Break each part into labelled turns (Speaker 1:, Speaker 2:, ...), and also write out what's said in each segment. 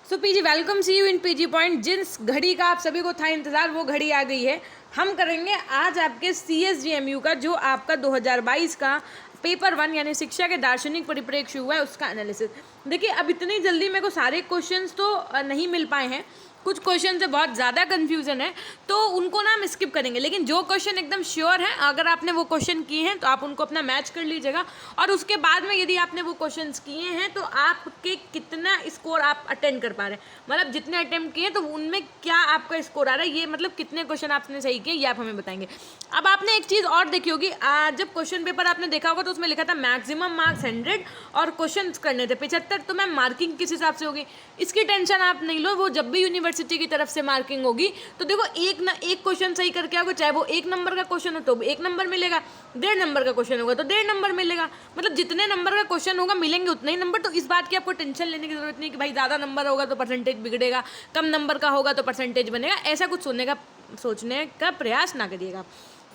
Speaker 1: So PG welcome see you in PG point. जिस घड़ी का आप सभी को था इंतज़ार वो घड़ी आ गई है। हम करेंगे आज आपके CSGMU का जो आपका 2022 का पेपर 1 यानी शिक्षा के दार्शनिक परिप्रेक्ष्य हुआ है उसका एनालिसिस। देखिए अब इतनी जल्दी मेरे को सारे क्वेश्चंस तो नहीं मिल पाए हैं, कुछ क्वेश्चन से बहुत ज़्यादा कन्फ्यूज़न है तो उनको ना हम स्किप करेंगे, लेकिन जो क्वेश्चन एकदम श्योर है अगर आपने वो क्वेश्चन किए हैं तो आप उनको अपना मैच कर लीजिएगा। और उसके बाद में यदि आपने वो क्वेश्चंस किए हैं तो आपके कितना स्कोर आप अटेंड कर पा रहे हैं, मतलब जितने अटेम्प्ट किए तो उनमें क्या आपका स्कोर आ रहा है, ये मतलब कितने क्वेश्चन आपने सही किए ये आप हमें बताएंगे। अब आपने एक चीज़ और देखी होगी, जब क्वेश्चन पेपर आपने देखा होगा तो उसमें लिखा था मैक्सिमम मार्क्स 100 और क्वेश्चन करने थे 75, तो मैम मार्किंग किस हिसाब से होगी इसकी टेंशन आप नहीं लो। वो जब भी यूनिवर्सिटी की तरफ से मार्किंग होगी तो देखो एक क्वेश्चन सही करके आओगे, चाहे वो 1 नंबर का क्वेश्चन हो तो 1 नंबर मिलेगा, 1.5 नंबर का क्वेश्चन होगा तो 1.5 नंबर मिलेगा, मतलब जितने नंबर का क्वेश्चन होगा मिलेंगे उतने ही नंबर। तो इस बात की आपको टेंशन लेने की जरूरत नहीं कि भाई ज़्यादा नंबर होगा तो परसेंटेज बिगड़ेगा, कम नंबर का होगा तो परसेंटेज बनेगा, ऐसा कुछ सोचने का प्रयास ना करिएगा।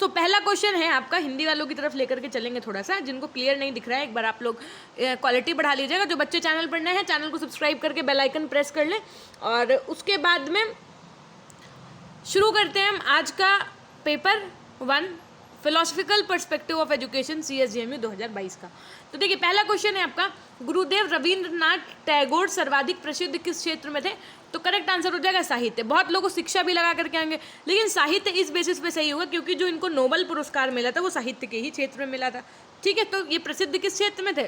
Speaker 1: तो पहला क्वेश्चन है आपका, हिंदी वालों की तरफ लेकर के चलेंगे थोड़ा सा, जिनको क्लियर नहीं दिख रहा है एक बार आप लोग क्वालिटी बढ़ा लीजिएगा। जो बच्चे चैनल पर नए हैं चैनल को सब्सक्राइब करके बेल आइकन प्रेस कर लें। और उसके बाद में शुरू करते हैं हम आज का paper 1 philosophical perspective of education CSGMU 2022 का। तो देखिए पहला क्वेश्चन है आपका, गुरुदेव रविंद्रनाथ टैगोर सर्वाधिक प्रसिद्ध किस क्षेत्र में थे? तो करेक्ट आंसर हो जाएगा साहित्य। बहुत लोगों को शिक्षा भी लगा करके आएंगे, लेकिन साहित्य इस बेसिस पे सही होगा क्योंकि जो इनको नोबेल पुरस्कार मिला था वो साहित्य के ही क्षेत्र में मिला था। ठीक है, तो ये प्रसिद्ध किस क्षेत्र में थे?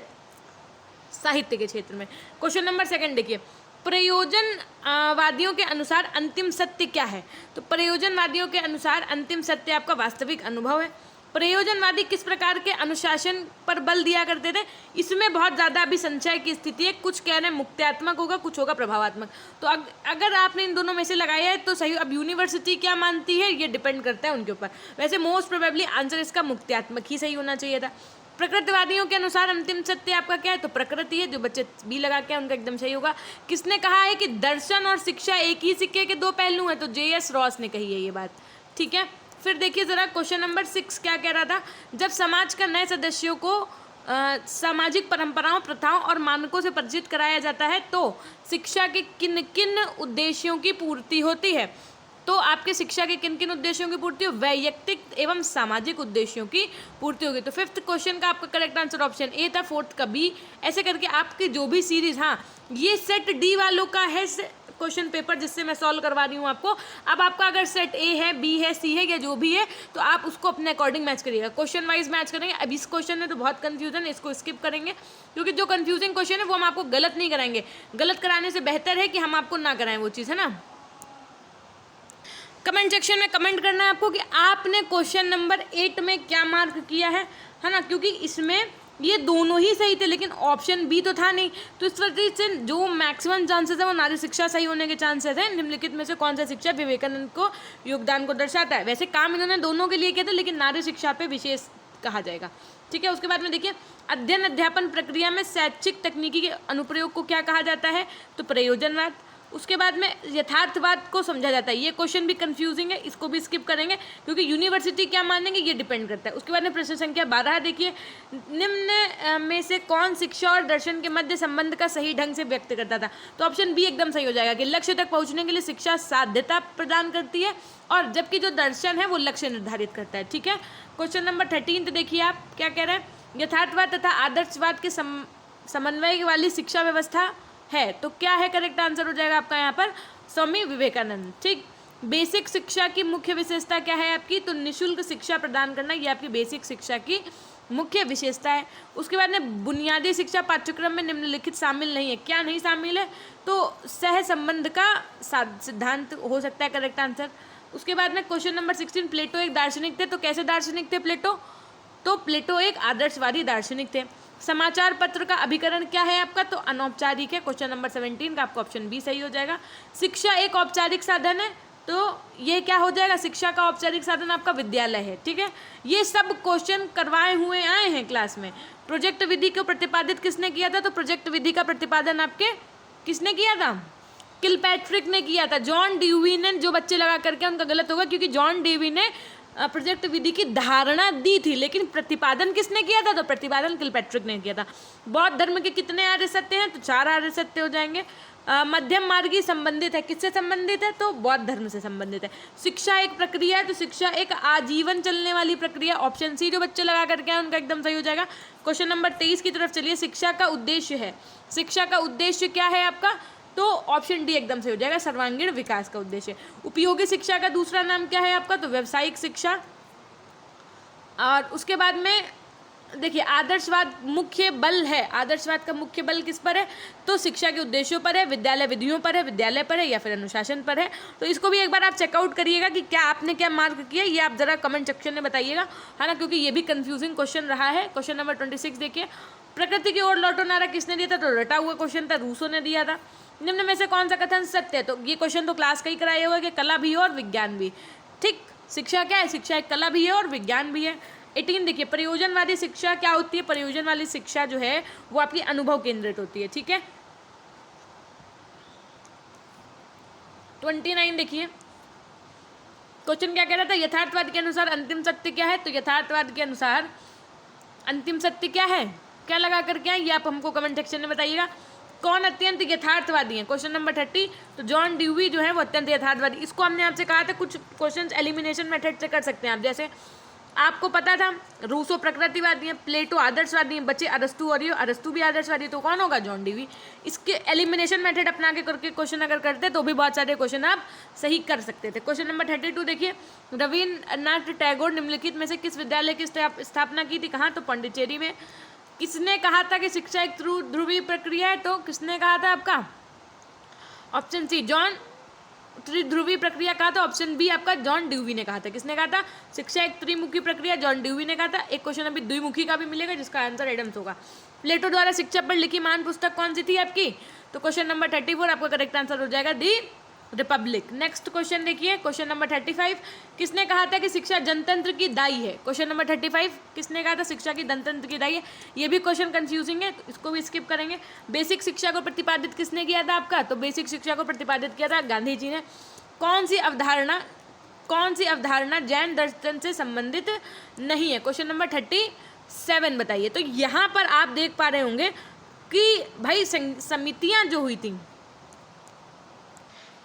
Speaker 1: साहित्य के क्षेत्र में। क्वेश्चन नंबर 2 देखिए, प्रयोजनवादियों के अनुसार अंतिम सत्य क्या है? तो प्रयोजनवादियों के अनुसार अंतिम सत्य आपका वास्तविक अनुभव है। प्रयोजनवादी किस प्रकार के अनुशासन पर बल दिया करते थे? इसमें बहुत ज़्यादा अभी संशय की स्थिति है, कुछ कह रहे हैं मुक्त्यात्मक होगा, कुछ होगा प्रभावात्मक। तो अगर आपने इन दोनों में से लगाया है तो सही। अब यूनिवर्सिटी क्या मानती है ये डिपेंड करता है उनके ऊपर। वैसे मोस्ट प्रोबेबली आंसर इसका मुक्त्यात्मक ही सही होना चाहिए था। प्रकृतिवादियों के अनुसार अंतिम सत्य आपका क्या है? तो प्रकृति है। जो बच्चे बी लगा के उनका एकदम सही होगा। किसने कहा है कि दर्शन और शिक्षा एक ही सिक्के के 2 पहलू हैं? तो JS रॉस ने कही है ये बात। ठीक है, फिर देखिए ज़रा क्वेश्चन नंबर 6 क्या कह रहा था, जब समाज का नए सदस्यों को सामाजिक परंपराओं, प्रथाओं और मानकों से परिचित कराया जाता है तो शिक्षा के किन किन उद्देश्यों की पूर्ति होती है? तो आपके शिक्षा के किन किन उद्देश्यों की पूर्ति हो? वैयक्तिक एवं सामाजिक उद्देश्यों की पूर्ति होगी। तो 5th क्वेश्चन का आपका करेक्ट आंसर ऑप्शन ए था, 4th का बी। ऐसे करके आपकी जो भी सीरीज, हाँ ये सेट डी वालों का है क्वेश्चन पेपर जिससे मैं सॉल्व करवा रही हूँ आपको। अब आपका अगर सेट ए है, बी है, सी है या जो भी है तो आप उसको अपने अकॉर्डिंग मैच करिएगा, क्वेश्चन वाइज मैच करेंगे। अब इस क्वेश्चन में तो बहुत कन्फ्यूजन है, इसको स्किप करेंगे क्योंकि जो कन्फ्यूजिंग क्वेश्चन है वो हम आपको गलत नहीं कराएंगे। गलत कराने से बेहतर है कि हम आपको ना कराएं वो चीज़, है ना। कमेंट सेक्शन में कमेंट करना है आपको कि आपने क्वेश्चन नंबर 8 में क्या मार्क किया है ना, क्योंकि इसमें ये दोनों ही सही थे लेकिन ऑप्शन बी तो था नहीं। तो इस वजह से जो मैक्सिमम चांसेस है वो नारी शिक्षा सही होने के चांसेस है। निम्नलिखित में से कौन सा शिक्षा विवेकानंद को योगदान को दर्शाता है? वैसे काम इन्होंने दोनों के लिए किया था लेकिन नारी शिक्षा पे विशेष कहा जाएगा। ठीक है, उसके बाद में देखिए, अध्ययन अध्यापन प्रक्रिया में शैक्षिक तकनीकी के अनुप्रयोग को क्या कहा जाता है? तो प्रयोजनवाद। उसके बाद में यथार्थवाद को समझा जाता है। ये क्वेश्चन भी कंफ्यूजिंग है, इसको भी स्किप करेंगे क्योंकि यूनिवर्सिटी क्या मानेंगे ये डिपेंड करता है। उसके बाद में प्रश्न संख्या 12 देखिए, निम्न में से कौन शिक्षा और दर्शन के मध्य संबंध का सही ढंग से व्यक्त करता था? तो ऑप्शन बी एकदम सही हो जाएगा कि लक्ष्य तक पहुंचने के लिए शिक्षा साध्यता प्रदान करती है और जबकि जो दर्शन है वो लक्ष्य निर्धारित करता है। ठीक है, क्वेश्चन नंबर 13 देखिए आप क्या कह रहे हैं, यथार्थवाद तथा आदर्शवाद के समन्वय वाली शिक्षा व्यवस्था है तो क्या है? करेक्ट आंसर हो जाएगा आपका यहाँ पर स्वामी विवेकानंद। ठीक, बेसिक शिक्षा की मुख्य विशेषता क्या है आपकी? तो निःशुल्क शिक्षा प्रदान करना, ये आपकी बेसिक शिक्षा की मुख्य विशेषता है। उसके बाद में बुनियादी शिक्षा पाठ्यक्रम में निम्नलिखित शामिल नहीं है। क्या नहीं शामिल है? तो सह संबंध का सिद्धांत हो सकता है करेक्ट आंसर। उसके बाद में क्वेश्चन नंबर 16, प्लेटो एक दार्शनिक थे तो कैसे दार्शनिक थे प्लेटो? तो प्लेटो एक आदर्शवादी दार्शनिक थे। समाचार पत्र का अभिकरण क्या है आपका? तो अनौपचारिक है। क्वेश्चन नंबर 17 का आपका ऑप्शन बी सही हो जाएगा। शिक्षा एक औपचारिक साधन है तो ये क्या हो जाएगा? शिक्षा का औपचारिक साधन आपका विद्यालय है। ठीक है, ये सब क्वेश्चन करवाए हुए आए हैं क्लास में। प्रोजेक्ट विधि को प्रतिपादित किसने किया था? तो प्रोजेक्ट विधि का प्रतिपादन आपके किसने किया था? किलपैट्रिक ने किया था। जॉन डेवी ने, जो बच्चे लगा करके उनका गलत होगा क्योंकि जॉन डेवी ने प्रोजेक्ट विधि की धारणा दी थी, लेकिन प्रतिपादन किसने किया था? तो प्रतिपादन किलपैट्रिक ने किया था। बौद्ध धर्म के कितने आर्य सत्य हैं? तो 4 आर्य सत्य हो जाएंगे। मध्यम मार्गी संबंधित है, किससे संबंधित है? तो बौद्ध धर्म से संबंधित है। शिक्षा एक प्रक्रिया है, तो शिक्षा एक आजीवन चलने वाली प्रक्रिया। ऑप्शन सी जो बच्चे लगा करके आए उनका एकदम सही हो जाएगा। क्वेश्चन नंबर 23 की तरफ चलिए। शिक्षा का उद्देश्य है, शिक्षा का उद्देश्य क्या है आपका? तो ऑप्शन डी एकदम सही हो जाएगा, सर्वांगीण विकास का उद्देश्य। उपयोगी शिक्षा का दूसरा नाम क्या है आपका? तो व्यावसायिक शिक्षा। और उसके बाद में देखिए, आदर्शवाद मुख्य बल है, आदर्शवाद का मुख्य बल किस पर है? तो शिक्षा के उद्देश्यों पर है, विद्यालय विधियों पर है, विद्यालय पर है, या फिर अनुशासन पर है। तो इसको भी एक बार आप चेकआउट करिएगा कि क्या आपने क्या मार्क किया, ये आप जरा कमेंट सेक्शन में बताइएगा, है ना, क्योंकि ये भी कंफ्यूजिंग क्वेश्चन रहा है। क्वेश्चन नंबर 26 देखिए। प्रकृति की ओर लौटो नारा किसने दिया था? तो रटा हुआ क्वेश्चन था, रूसो ने दिया था। निम्न में से कौन सा कथन सत्य है? तो ये क्वेश्चन तो क्लास का ही कराया हुआ है कि कला भी है और विज्ञान भी। ठीक, शिक्षा क्या है? शिक्षा एक कला भी है और विज्ञान भी है। 18 देखिए, प्रयोजनवादी शिक्षा क्या होती है? प्रयोजन वाली शिक्षा जो है वो आपकी अनुभव केंद्रित होती है। ठीक है। 29 देखिए, क्वेश्चन क्या कह रहा था? यथार्थवाद के अनुसार अंतिम सत्य क्या है? तो यथार्थवाद के अनुसार अंतिम सत्य क्या है? क्या लगा करके आए ये आप हमको कमेंट सेक्शन में बताइएगा। कौन अत्यंत यथार्थवादी है? Question number 30। तो जॉन ड्यूवी जो है वो अत्यंत यथार्थवादी। इसको हमने आपसे कहा था कुछ क्वेश्चन एलिमिनेशन मेथड से कर सकते हैं आप। जैसे आपको पता था रूसो प्रकृतिवादी है, प्लेटो आदर्शवादी है, बच्चे अरस्तु और ये अरस्तु भी आदर्शवादी, तो कौन होगा? John dewy. इसके एलिमिनेशन मेथड अपना के करके क्वेश्चन अगर करते तो भी बहुत सारे क्वेश्चन आप सही कर सकते थे। क्वेश्चन नंबर 32 देखिए, रविन्द्रनाथ टैगोर निम्नलिखित में से किस विद्यालय की स्थापना की थी? कहाँ? तो पांडिचेरी में। किसने कहा था कि शिक्षा एक ध्रुवीय प्रक्रिया है? तो किसने कहा था आपका? Option C John. त्रिध्रुवीय प्रक्रिया कहा था, ऑप्शन बी आपका जॉन ड्यूवी ने कहा था। किसने कहा था? शिक्षा एक त्रिमुखी प्रक्रिया, जॉन ड्यूवी ने कहा था। एक क्वेश्चन अभी द्विमुखी का भी मिलेगा जिसका आंसर एडम्स होगा। प्लेटो द्वारा शिक्षा पर लिखी महान पुस्तक कौन सी थी आपकी? तो क्वेश्चन नंबर 34 आपका करेक्ट आंसर हो जाएगा दी रिपब्लिक। नेक्स्ट क्वेश्चन देखिए, क्वेश्चन नंबर 35। किसने कहा था कि शिक्षा जनतंत्र की दाई है? क्वेश्चन नंबर 35 किसने कहा था शिक्षा की जनतंत्र की दाई है? ये भी क्वेश्चन कंफ्यूजिंग है, तो इसको भी स्किप करेंगे। बेसिक शिक्षा को प्रतिपादित किसने किया था आपका? तो बेसिक शिक्षा को प्रतिपादित किया था गांधी जी ने। कौन सी अवधारणा जैन दर्शन से संबंधित नहीं है? क्वेश्चन नंबर 37 बताइए। तो यहाँ पर आप देख पा रहे होंगे कि भाई समितियां जो हुई थी,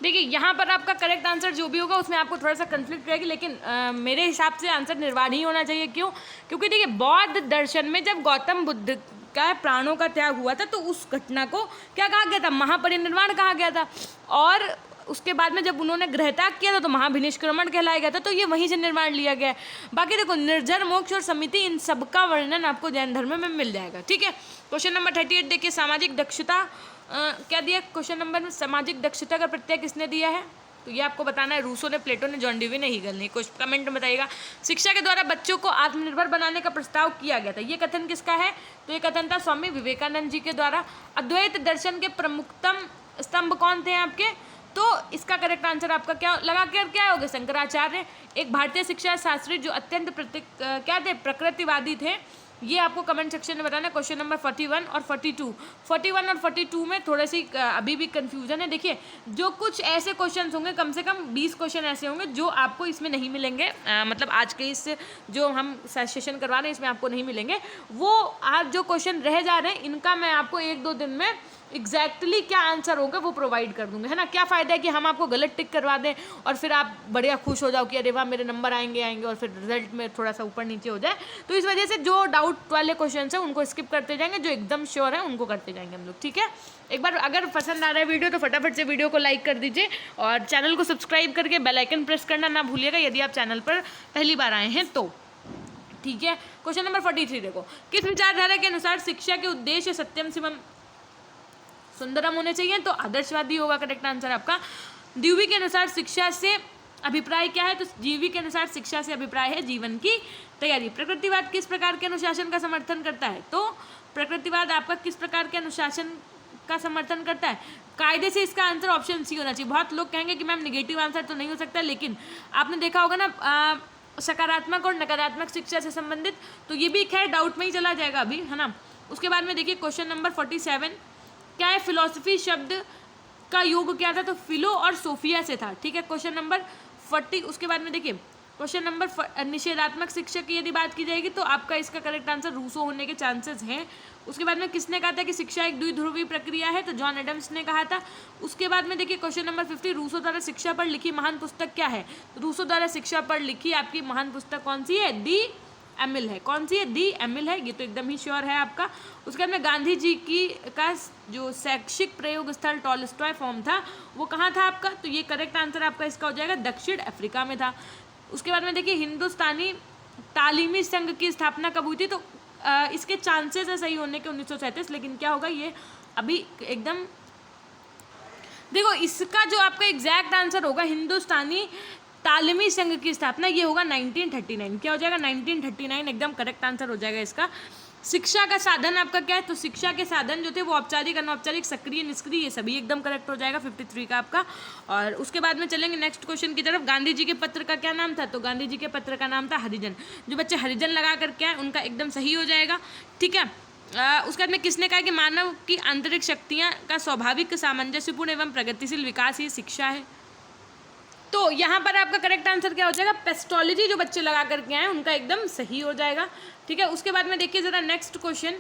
Speaker 1: देखिए यहाँ पर आपका करेक्ट आंसर जो भी होगा उसमें आपको थोड़ा सा कंफ्लिक्ट रहेगी, लेकिन मेरे हिसाब से आंसर निर्वाण ही होना चाहिए। क्यों? क्योंकि देखिए बौद्ध दर्शन में जब गौतम बुद्ध का प्राणों का त्याग हुआ था तो उस घटना को क्या कहा गया था? महापरिनिर्वाण कहा गया था। और उसके बाद में जब उन्होंने गृहत्याग किया था तो महाभिनिष्क्रमण कहलाया गया था, तो ये वहीं से निर्माण लिया गया है। बाकी देखो निर्जर, मोक्ष और समिति, इन सबका वर्णन आपको जैन धर्म में मिल जाएगा। ठीक है। क्वेश्चन नंबर 38 देखिए, सामाजिक दक्षता क्या दिया क्वेश्चन नंबर में? सामाजिक दक्षता का प्रत्यय किसने दिया है? तो ये आपको बताना है, रूसो ने, प्लेटो ने, जॉन ड्यूवी ने, हीगल ने। कुछ कमेंट में बताइएगा। शिक्षा के द्वारा बच्चों को आत्मनिर्भर बनाने का प्रस्ताव किया गया था, ये कथन किसका है? तो ये कथन था स्वामी विवेकानंद जी के द्वारा। अद्वैत दर्शन के प्रमुखतम स्तंभ कौन थे आपके? तो इसका करेक्ट आंसर आपका क्या लगा कर क्या होगा? शंकराचार्य। एक भारतीय शिक्षा शास्त्री जो अत्यंत क्या थे? प्रकृतिवादी थे। ये आपको कमेंट सेक्शन में बताना। क्वेश्चन नंबर 41 और 42 और 42 में थोड़ी सी अभी भी कंफ्यूजन है। देखिए जो कुछ ऐसे क्वेश्चन होंगे, कम से कम 20 क्वेश्चन ऐसे होंगे जो आपको इसमें नहीं मिलेंगे, मतलब आज के इस जो हम सेशन करवा रहे हैं इसमें आपको नहीं मिलेंगे। वो आज जो क्वेश्चन रह जा रहे हैं इनका मैं आपको 1-2 दिन में एग्जैक्टली क्या आंसर होगा वो प्रोवाइड कर दूंगा, है ना। क्या फ़ायदा है कि हम आपको गलत टिक करवा दें और फिर आप बढ़िया खुश हो जाओ कि अरे वाह मेरे नंबर आएंगे और फिर रिजल्ट में थोड़ा सा ऊपर नीचे हो जाए। तो इस वजह से जो डाउट वाले क्वेश्चन हैं उनको स्किप करते जाएंगे, जो एकदम श्योर है उनको करते जाएंगे हम लोग। ठीक है। एक बार अगर पसंद आ रहा है वीडियो तो फटाफट से वीडियो को लाइक कर दीजिए और चैनल को सब्सक्राइब करके बेल आइकन प्रेस करना ना भूलिएगा यदि आप चैनल पर पहली बार आए हैं तो। ठीक है। क्वेश्चन नंबर 43 देखो, किस विचारधारा के अनुसार शिक्षा के उद्देश्य सत्यम शिवम सुंदरम होने चाहिए? तो आदर्शवादी होगा करेक्ट आंसर आपका। ड्यूवी के अनुसार शिक्षा से अभिप्राय क्या है? तो जीवी के अनुसार शिक्षा से अभिप्राय है जीवन की तैयारी। प्रकृतिवाद किस प्रकार के अनुशासन का समर्थन करता है? तो प्रकृतिवाद आपका किस प्रकार के अनुशासन का समर्थन करता है? कायदे से इसका आंसर ऑप्शन सी होना चाहिए। बहुत लोग कहेंगे कि मैम निगेटिव आंसर तो नहीं हो सकता, लेकिन आपने देखा होगा ना सकारात्मक और नकारात्मक शिक्षा से संबंधित, तो ये भी खैर डाउट में ही चला जाएगा अभी, है ना। उसके बाद में देखिए क्वेश्चन नंबर 47 क्या है? फिलॉसफी शब्द का योग क्या था? तो फिलो और सोफिया से था। ठीक है। क्वेश्चन नंबर 40 उसके बाद में देखिए क्वेश्चन नंबर निषेधात्मक शिक्षा की यदि बात की जाएगी तो आपका इसका करेक्ट आंसर रूसो होने के चांसेस हैं। उसके बाद में किसने कहा था कि शिक्षा एक द्विध्रुवीय प्रक्रिया है, तो जॉन एडम्स ने कहा था। उसके बाद में देखिए क्वेश्चन नंबर 50, रूसो द्वारा शिक्षा पर लिखी महान पुस्तक क्या है? रूसो द्वारा शिक्षा पर लिखी आपकी महान पुस्तक कौन सी है? दी एमिल है। कौन सी है? दी एमिल है, ये तो एकदम ही श्योर है आपका। उसके बाद में गांधी जी की का जो शैक्षिक प्रयोग स्थल टॉलस्टॉय फॉर्म था वो कहाँ था आपका? तो ये करेक्ट आंसर आपका इसका हो जाएगा दक्षिण अफ्रीका में था। उसके बाद में देखिए हिंदुस्तानी तालीमी संघ की स्थापना कब हुई थी? तो इसके चांसेस है सही होने के 1937, लेकिन क्या होगा ये अभी एकदम देखो इसका जो आपका एग्जैक्ट आंसर होगा हिंदुस्तानी तालीमी संघ की स्थापना, ये होगा 1939। क्या हो जाएगा? 1939 एकदम करेक्ट आंसर हो जाएगा इसका। शिक्षा का साधन आपका क्या है? तो शिक्षा के साधन जो थे वो औपचारिक, अनौपचारिक, सक्रिय, निष्क्रिय, ये सभी एकदम करेक्ट हो जाएगा 53 का आपका। और उसके बाद में चलेंगे नेक्स्ट क्वेश्चन की तरफ। गांधी जी के पत्र का क्या नाम था? तो गांधी जी के पत्र का नाम था हरिजन। जो बच्चे हरिजन लगा कर क्या है उनका एकदम सही हो जाएगा, ठीक है। उसके बाद में किसने कहा कि मानव की आंतरिक शक्तियाँ का स्वाभाविक, सामंजस्यपूर्ण एवं प्रगतिशील विकास ही शिक्षा है? तो यहाँ पर आपका करेक्ट आंसर क्या हो जाएगा? पेस्टोलॉजी जो बच्चे लगा करके आए उनका एकदम सही हो जाएगा, ठीक है। उसके बाद में देखिए जरा नेक्स्ट क्वेश्चन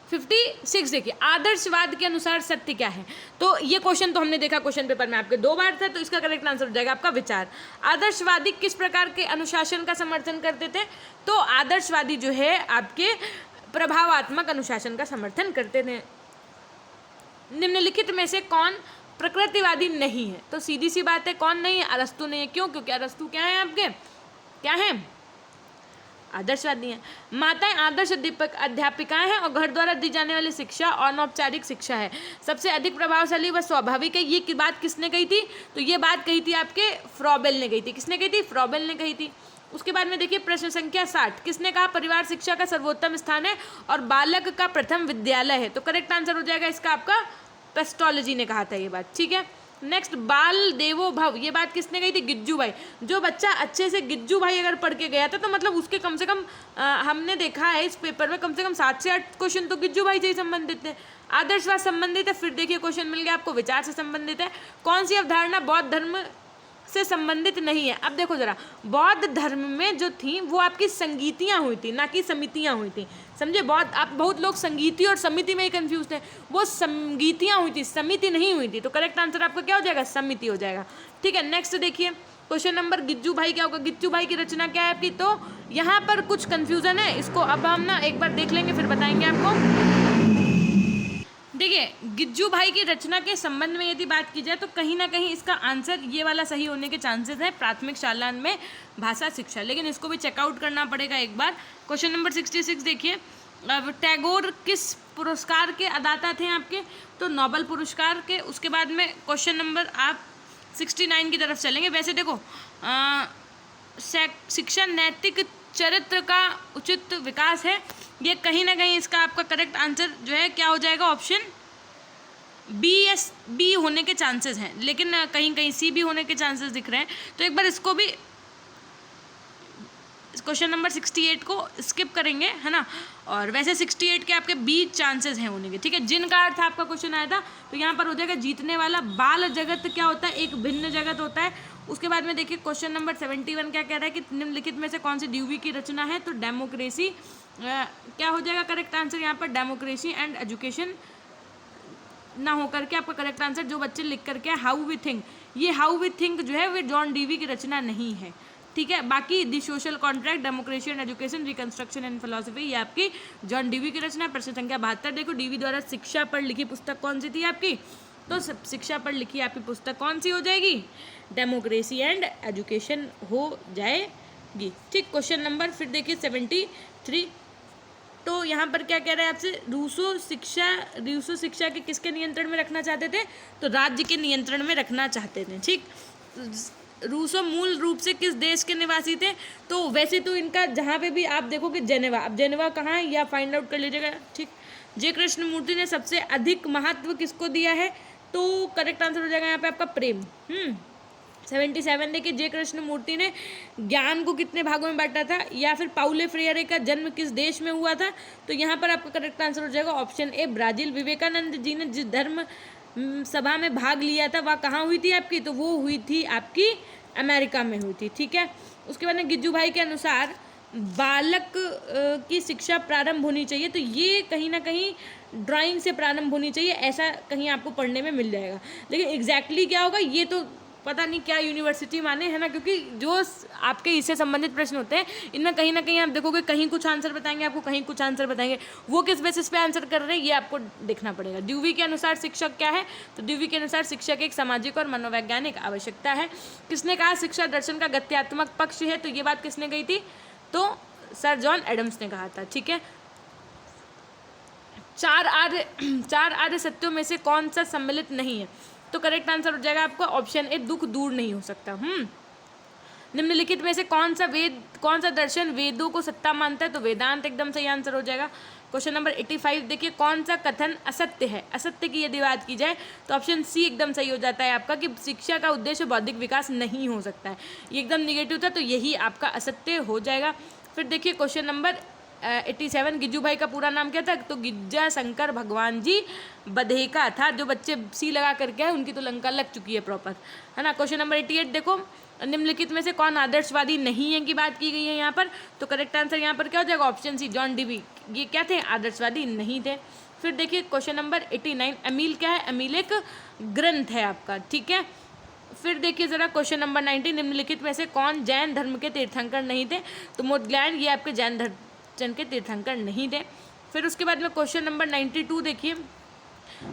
Speaker 1: 56 देखिए, आदर्शवाद के अनुसार सत्य क्या है? तो ये क्वेश्चन तो हमने देखा क्वेश्चन पेपर में आपके 2 बार था, तो इसका करेक्ट आंसर हो जाएगा आपका विचार। आदर्शवादी किस प्रकार के अनुशासन का समर्थन करते थे? तो आदर्शवादी जो है आपके प्रभावात्मक अनुशासन का समर्थन करते थे। निम्नलिखित में से कौन प्रकृतिवादी नहीं है? तो सीधी सी बात है कौन नहीं है? अरस्तु नहीं है। क्यों? क्योंकि अरस्तु क्या है आपके? क्या है? आदर्शवादी हैं। माताएं आदर्श अध्यापिकाएं हैं और घर द्वारा दी जाने वाली शिक्षा अनौपचारिक शिक्षा है। सबसे अधिक प्रभावशाली व स्वाभाविक है। ये बात किसने कही थी? तो ये बात कही थी आपके फ्रॉबेल ने कही थी। किसने कही थी? फ्रॉबेल ने कही थी। उसके बाद में देखिए प्रश्न संख्या 60, किसने कहा परिवार शिक्षा का सर्वोत्तम स्थान है और बालक का प्रथम विद्यालय है? तो करेक्ट आंसर हो जाएगा इसका आपका पेस्टोलॉजी ने कहा था ये बात, ठीक है। नेक्स्ट बाल देवो भव, ये बात किसने कही थी? गिज्जू भाई। जो बच्चा अच्छे से गिज्जू भाई अगर पढ़ के गया था तो मतलब उसके कम से कम हमने देखा है इस पेपर में कम से कम 7 से 8 क्वेश्चन तो गिज्जू भाई से ही संबंधित है। आदर्शवाद संबंधित है, फिर देखिए क्वेश्चन मिल गया आपको विचार से संबंधित है। कौन सी अवधारणा बौद्ध धर्म से संबंधित नहीं है? अब देखो जरा, बौद्ध धर्म में जो थी वो आपकी संगीतियाँ हुई थी, ना कि समितियाँ हुई थी, समझे। बहुत लोग संगीति और समिति में ही कंफ्यूज थे। वो संगीतियाँ हुई थी, समिति नहीं हुई थी। तो करेक्ट आंसर आपका क्या हो जाएगा? समिति हो जाएगा, ठीक है। नेक्स्ट देखिए क्वेश्चन नंबर गिज्जू भाई क्या होगा? गिज्जू भाई की रचना क्या है आपकी? तो यहाँ पर कुछ कंफ्यूजन है, इसको अब हम ना एक बार देख लेंगे फिर बताएंगे आपको। देखिए गिज्जू भाई की रचना के संबंध में यदि बात की जाए तो कहीं ना कहीं इसका आंसर ये वाला सही होने के चांसेस है, प्राथमिक शाला में भाषा शिक्षा, लेकिन इसको भी चेकआउट करना पड़ेगा एक बार। क्वेश्चन नंबर 66 देखिए, टैगोर किस पुरस्कार के अदाता थे आपके? तो नोबेल पुरस्कार के। उसके बाद में क्वेश्चन नंबर आप 69 की तरफ चलेंगे। वैसे देखो शिक्षा नैतिक चरित्र का उचित विकास है, ये कहीं ना कहीं इसका आपका करेक्ट आंसर जो है क्या हो जाएगा? ऑप्शन बी होने के चांसेस हैं, लेकिन कहीं कहीं सी भी होने के चांसेस दिख रहे हैं। तो एक बार इसको भी क्वेश्चन नंबर 68 को स्किप करेंगे, है ना। और वैसे 68 के आपके बी चांसेस हैं होने के, ठीक है। जिन का अर्थ आपका क्वेश्चन आया था तो यहाँ पर हो जाएगा जीतने वाला। बाल जगत क्या होता है? एक भिन्न जगत होता है। उसके बाद में देखिए क्वेश्चन नंबर 71 क्या कह रहा है कि निम्नलिखित में से कौन सी ड्यूवी की रचना है? तो डेमोक्रेसी क्या हो जाएगा करेक्ट आंसर यहाँ पर? डेमोक्रेसी एंड एजुकेशन ना होकर के आपका करेक्ट आंसर जो बच्चे लिख करके हाउ वी थिंक, ये हाउ वी थिंक जो है वो जॉन डीवी की रचना नहीं है, ठीक है। बाकी the social contract, democracy and education, reconstruction and philosophy, ये आपकी जॉन डीवी की रचना। प्रश्न संख्या 72 देखो, डीवी द्वारा शिक्षा पर लिखी पुस्तक कौन सी थी आपकी? तो शिक्षा पर लिखी आपकी पुस्तक कौन सी हो जाएगी? डेमोक्रेसी एंड एजुकेशन हो जाएगी, ठीक। क्वेश्चन नंबर फिर देखिए 73, तो यहाँ पर क्या कह रहा है आपसे? रूसो शिक्षा के किसके नियंत्रण में रखना चाहते थे? तो राज्य के नियंत्रण में रखना चाहते थे, ठीक। रूसो मूल रूप से किस देश के निवासी थे? तो वैसे तो इनका जहाँ पे भी आप देखोगे जेनेवा, अब जेनेवा कहाँ है या फाइंड आउट कर लीजिएगा, ठीक। जे कृष्णमूर्ति ने सबसे अधिक महत्व किसको दिया है? तो करेक्ट आंसर हो जाएगा यहाँ पे आपका प्रेम। 77 देखिए, जे कृष्णमूर्ति ने ज्ञान को कितने भागों में बांटा था? या फिर पाउले फ्रेयरे का जन्म किस देश में हुआ था? तो यहाँ पर आपका करेक्ट आंसर हो जाएगा option A Brazil. Vivekananda ji ने जिस धर्म सभा में भाग लिया था वह कहाँ हुई थी आपकी, तो वो हुई थी आपकी अमेरिका में हुई थी, ठीक है। उसके बाद में गिज्जू भाई के अनुसार बालक की शिक्षा प्रारंभ होनी चाहिए, तो ये कहीं ना कहीं ड्राइंग से प्रारंभ होनी चाहिए, ऐसा कहीं आपको पढ़ने में मिल जाएगा। लेकिन एग्जैक्टली क्या होगा ये तो पता नहीं क्या यूनिवर्सिटी माने, है ना, क्योंकि जो आपके इससे संबंधित प्रश्न होते हैं इनमें कहीं ना कहीं आप देखोगे कहीं कुछ आंसर बताएंगे आपको, कहीं कुछ आंसर बताएंगे, वो किस बेसिस पे आंसर कर रहे हैं ये आपको देखना पड़ेगा। ड्यूवी के अनुसार शिक्षक क्या है, तो ड्यूवी के अनुसार शिक्षक एक सामाजिक और मनोवैज्ञानिक आवश्यकता है। किसने कहा शिक्षा दर्शन का गत्यात्मक पक्ष है, तो ये बात किसने कही थी, तो सर जॉन एडम्स ने कहा था, ठीक है। चार आर्य सत्यों में से कौन सा सम्मिलित नहीं है, तो करेक्ट आंसर हो जाएगा आपका ऑप्शन ए, दुख दूर नहीं हो सकता। निम्नलिखित में से कौन सा दर्शन वेदों को सत्ता मानता है, तो वेदांत एकदम सही आंसर हो जाएगा। क्वेश्चन नंबर 85 देखिए, कौन सा कथन असत्य है, असत्य की यदि बात की जाए तो ऑप्शन सी एकदम सही हो जाता है आपका, कि शिक्षा का उद्देश्य बौद्धिक विकास नहीं हो सकता है, ये एकदम निगेटिव था, तो यही आपका असत्य हो जाएगा। फिर देखिए क्वेश्चन नंबर 87, गिज्जू भाई का पूरा नाम क्या था, तो गिज्जा शंकर भगवान जी बधेका था। जो बच्चे सी लगा करके आए उनकी तो लंका लग चुकी है प्रॉपर, है ना। क्वेश्चन नंबर 88 देखो, निम्नलिखित में से कौन आदर्शवादी नहीं है की बात की गई है यहाँ पर, तो करेक्ट आंसर यहाँ पर क्या हो जाएगा, ऑप्शन सी जॉन डीवी, ये क्या थे, आदर्शवादी नहीं थे। फिर देखिए क्वेश्चन नंबर 89, अमील क्या है, अमील एक ग्रंथ है आपका, ठीक है। फिर देखिए जरा क्वेश्चन नंबर 90, निम्नलिखित में से कौन जैन धर्म के तीर्थंकर नहीं थे, तो मोदग्लायन ये आपके जैन धर्म के तीर्थंकर नहीं थे। फिर उसके बाद में क्वेश्चन नंबर 92 देखिए,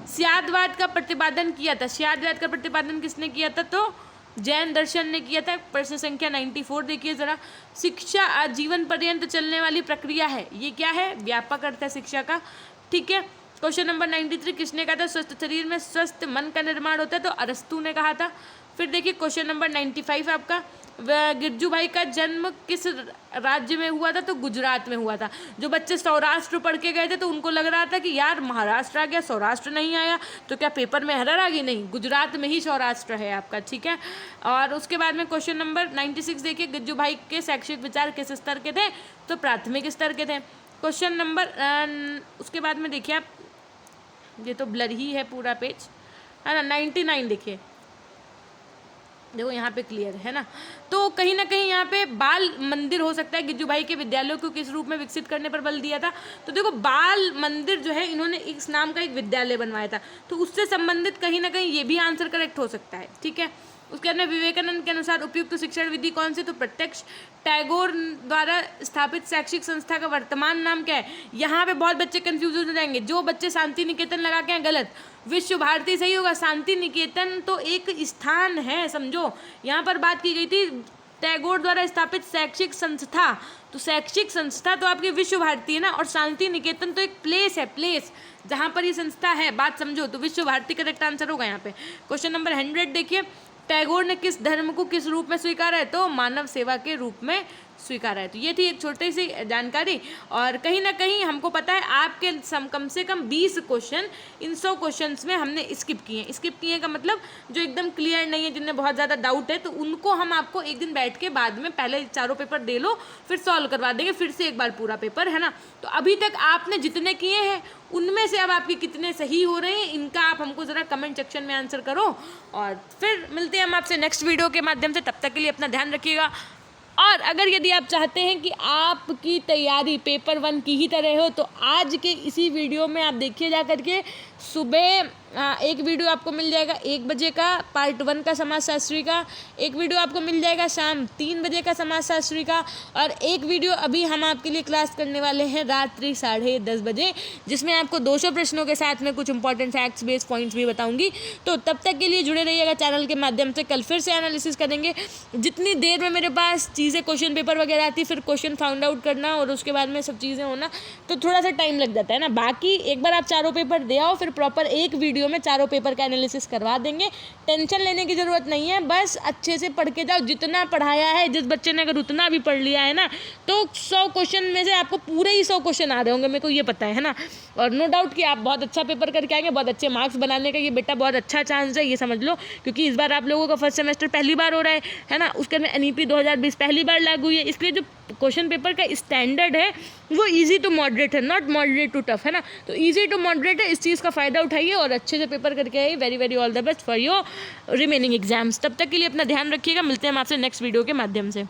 Speaker 1: स्यादवाद का प्रतिपादन किया था, स्यादवाद का प्रतिपादन किसने किया था, तो जैन दर्शन ने किया था। प्रश्न संख्या 94 देखिए जरा, शिक्षा आजीवन पर्यंत चलने वाली प्रक्रिया है, ये क्या है, व्यापक अर्थ है शिक्षा का, ठीक है। क्वेश्चन नंबर 93, किसने कहा था स्वस्थ शरीर में स्वस्थ मन का निर्माण होता है, तो अरस्तु ने कहा था। फिर देखिए क्वेश्चन नंबर 95 आपका, गिज्जू भाई का जन्म किस राज्य में हुआ था, तो गुजरात में हुआ था। जो बच्चे सौराष्ट्र पढ़ के गए थे तो उनको लग रहा था कि यार महाराष्ट्र आ गया सौराष्ट्र नहीं आया, तो क्या पेपर में एरर आ गई, नहीं, गुजरात में ही सौराष्ट्र है आपका, ठीक है। और उसके बाद में क्वेश्चन नंबर 96 देखिए, गिज्जू भाई के शैक्षिक विचार किस स्तर के थे, तो प्राथमिक स्तर के थे। क्वेश्चन नंबर उसके बाद में देखिए आप, ये तो ब्लर ही है पूरा पेज, है ना, 99 देखिए, देखो यहाँ पे क्लियर है ना। तो कहीं ना कहीं यहाँ पे बाल मंदिर हो सकता है, गिज्जू भाई के विद्यालयों को किस रूप में विकसित करने पर बल दिया था, तो देखो बाल मंदिर जो है इन्होंने इस नाम का एक विद्यालय बनवाया था, तो उससे संबंधित कहीं ना कहीं ये भी आंसर करेक्ट हो सकता है, ठीक है। उसके अंदर विवेकानंद के अनुसार उपयुक्त शिक्षण विधि कौन सी, तो प्रत्यक्ष। टैगोर द्वारा स्थापित शैक्षिक संस्था का वर्तमान नाम क्या है, यहाँ पे बहुत बच्चे कंफ्यूज हो जाएंगे, जो बच्चे शांति निकेतन लगा के हैं गलत, विश्व भारती सही होगा, शांति निकेतन तो एक स्थान है समझो, यहाँ पर बात की गई थी टैगोर द्वारा स्थापित शैक्षिक संस्था, तो शैक्षिक संस्था तो आपकी विश्व भारती है ना, और शांति निकेतन तो एक प्लेस है, प्लेस जहाँ पर ये संस्था है, बात समझो, तो विश्व भारती करेक्ट आंसर होगा यहाँ पे। क्वेश्चन नंबर 100 देखिए, टैगोर ने किस धर्म को किस रूप में स्वीकारा है, तो मानव सेवा के रूप में स्वीकारा है। तो ये थी एक छोटी सी जानकारी, और कहीं ना कहीं हमको पता है आपके कम से कम 20 क्वेश्चन इन 100 क्वेश्चंस में हमने स्किप किए का मतलब जो एकदम क्लियर नहीं है, जिनमें बहुत ज़्यादा डाउट है, तो उनको हम आपको एक दिन बैठ के बाद में पहले चारों पेपर दे लो, फिर सॉल्व करवा देंगे फिर से एक बार पूरा पेपर, है ना। तो अभी तक आपने जितने किए हैं उनमें से अब आपके कितने सही हो रहे हैं, इनका आप हमको ज़रा कमेंट सेक्शन में आंसर करो, और फिर मिलते हैं हम आपसे नेक्स्ट वीडियो के माध्यम से। तब तक के लिए अपना ध्यान रखिएगा, और अगर यदि आप चाहते हैं कि आपकी तैयारी पेपर 1 की ही तरह हो, तो आज के इसी वीडियो में आप देखिए जा करके, सुबह एक वीडियो आपको मिल जाएगा 1 बजे का पार्ट 1 का समाजशास्त्री का, एक वीडियो आपको मिल जाएगा शाम 3 बजे का समाजशास्त्री का, और एक वीडियो अभी हम आपके लिए क्लास करने वाले हैं रात्रि 10:30 बजे, जिसमें आपको 200 प्रश्नों के साथ में कुछ इंपॉर्टेंट फैक्ट्स बेस्ड पॉइंट्स भी बताऊंगी। तो तब तक के लिए जुड़े रहिएगा चैनल के माध्यम से, कल फिर से एनालिसिस करेंगे। जितनी देर में मेरे पास चीज़ें क्वेश्चन पेपर वगैरह आती, फिर क्वेश्चन फाउंड आउट करना और उसके बाद में सब चीज़ें होना, तो थोड़ा सा टाइम लग जाता है ना। बाकी एक बार आप चारों पेपर दे आओ, फिर प्रॉपर एक वीडियो में चारों पेपर का एनालिसिस करवा देंगे। टेंशन लेने की ज़रूरत नहीं है, बस अच्छे से पढ़ के जाओ। जितना पढ़ाया है, जिस बच्चे ने अगर उतना भी पढ़ लिया है ना, तो 100 क्वेश्चन में से आपको पूरे ही 100 क्वेश्चन आ रहे होंगे, मेरे को ये पता है ना। और नो डाउट कि आप बहुत अच्छा पेपर करके आएंगे, बहुत अच्छे मार्क्स बनाने का ये बेटा बहुत अच्छा चांस है, ये समझ लो, क्योंकि इस बार आप लोगों का फर्स्ट सेमेस्टर पहली बार हो रहा है ना। उसके अंदर NEP 2020 पहली बार लागू हुई है, इसलिए जो क्वेश्चन पेपर का स्टैंडर्ड है वो ईजी टू मॉडरेट है, नॉट मॉडरेट टू टफ, है ना। तो ईजी टू मॉडरेट है, इस चीज़ का फ़ायदा उठाइए और अच्छे अच्छे से पेपर करके आइए। Very very all the best for your remaining exams. तब तक के लिए अपना ध्यान रखिएगा। मिलते हैं हम आपसे नेक्स्ट वीडियो के माध्यम से।